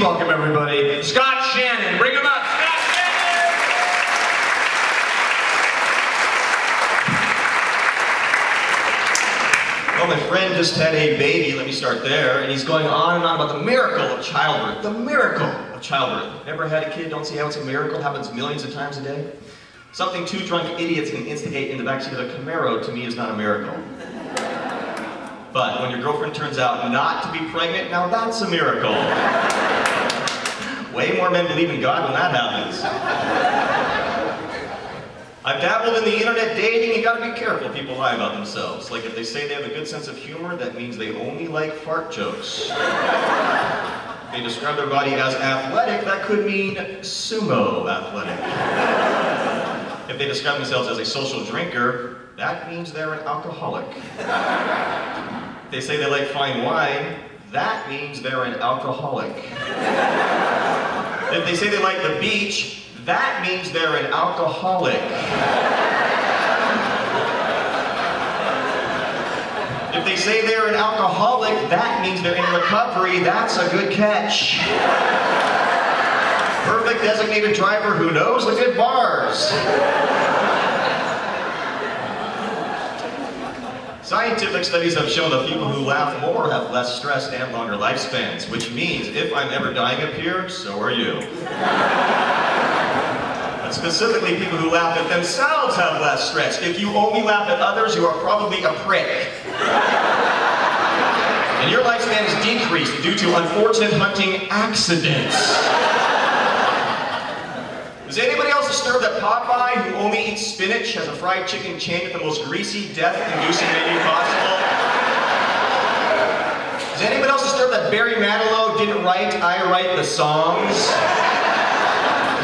welcome everybody, Scott Channon. Bring him up, Scott Channon! Well, my friend just had a baby, let me start there, and he's going on and on about the miracle of childbirth. The miracle of childbirth. Never had a kid, don't see how it's a miracle, it happens millions of times a day. Something two drunk idiots can instigate in the backseat of a Camaro, to me, is not a miracle. But when your girlfriend turns out not to be pregnant, now that's a miracle. Way more men believe in God when that happens. I've dabbled in the internet dating. You gotta be careful, people lie about themselves. Like if they say they have a good sense of humor, that means they only like fart jokes. If they describe their body as athletic, that could mean sumo athletic. If they describe themselves as a social drinker, that means they're an alcoholic. If they say they like fine wine, that means they're an alcoholic. If they say they like the beach, that means they're an alcoholic. If they say they're an alcoholic, that means they're in recovery. That's a good catch. Perfect designated driver who knows the good bars. Scientific studies have shown that people who laugh more have less stress and longer lifespans, which means if I'm ever dying up here, so are you. And specifically, people who laugh at themselves have less stress. If you only laugh at others, you are probably a prick. And your lifespan is decreased due to unfortunate hunting accidents. Is anybody else disturbed that Popeye, who only eats spinach, has a fried chicken chain with the most greasy, death-inducing menu possible? Is anybody else disturbed that Barry Manilow didn't write I Write the Songs?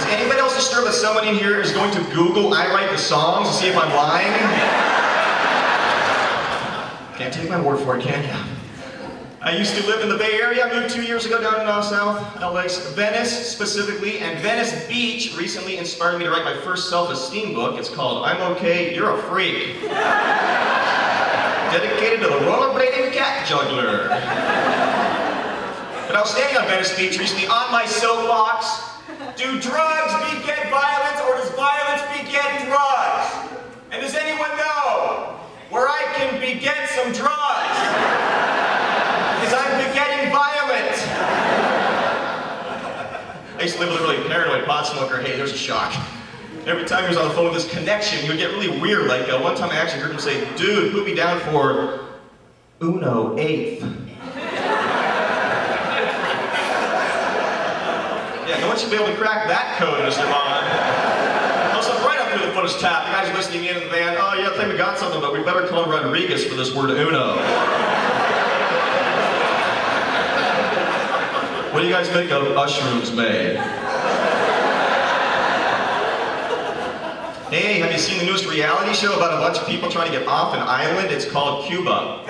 Is anybody else disturbed that someone in here is going to Google I Write the Songs to see if I'm lying? Can't take my word for it, can ya? I used to live in the Bay Area. I moved 2 years ago down in South LA, Venice specifically, and Venice Beach recently inspired me to write my first self-esteem book. It's called I'm Okay, You're a Freak. Dedicated to the rollerblading cat juggler. But I was standing on Venice Beach recently on my soapbox. Do drugs beget violence, or does violence beget drugs? And does anyone know where I can beget some drugs? Because I'm begetting violence. I used to live with a really paranoid pot smoker. Hey, there's a shock. Every time he was on the phone with this connection, he would get really weird. Like one time I actually heard him say, dude, put me down for Uno 8th. Yeah, no one should be able to crack that code, Mr. Bond. Also, right up through the footage tap, the guys listening in the van, oh yeah, I think we got something, but we better call Rodriguez for this word Uno. What do you guys think of mushrooms made? Hey, have you seen the newest reality show about a bunch of people trying to get off an island? It's called Cuba.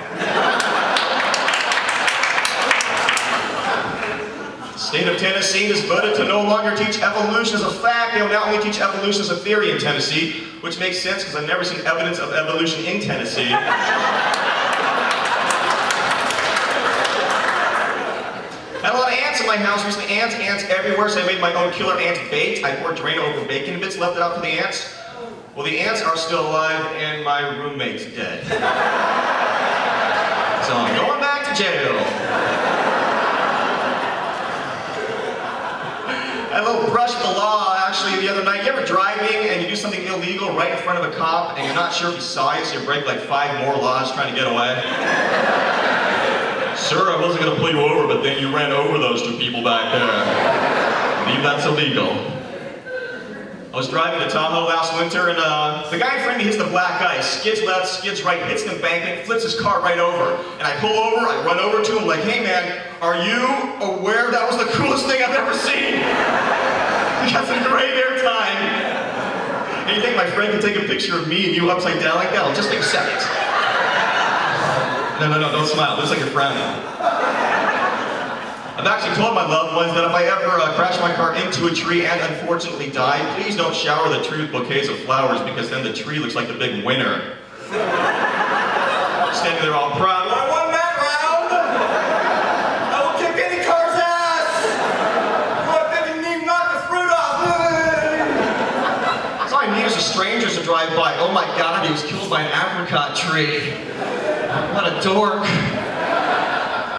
The state of Tennessee has voted to no longer teach evolution as a fact. They will now only teach evolution as a theory in Tennessee, which makes sense because I've never seen evidence of evolution in Tennessee. I had a lot of ants in my house recently. Ants everywhere, so I made my own killer ant bait. I poured Drano over bacon bits, left it out for the ants. Well, the ants are still alive, and my roommate's dead. So I'm going back to jail. I had a little brush with the law, actually, the other night. You ever driving, and you do something illegal right in front of a cop, and you're not sure if he saw you, so you break like 5 more laws trying to get away? Sir, I wasn't going to pull you over, but then you ran over those 2 people back there. I believe that's illegal. I was driving to Tahoe last winter, and the guy in front of me hits the black ice, skids left, skids right, hits the embankment, flips his car right over. And I pull over, I run over to him like, hey man, are you aware that was the coolest thing I've ever seen? We got some great airtime. And you think my friend can take a picture of me and you upside down like that? I'll just accept it. No, don't smile. Looks like you're frowning. I've actually told my loved ones that if I ever crash my car into a tree and unfortunately die, please don't shower the tree with bouquets of flowers because then the tree looks like the big winner. Standing there all proud. I won that round! I will kick any car's ass! of strangers to drive by. Oh my God, he was killed by an apricot tree. What a dork.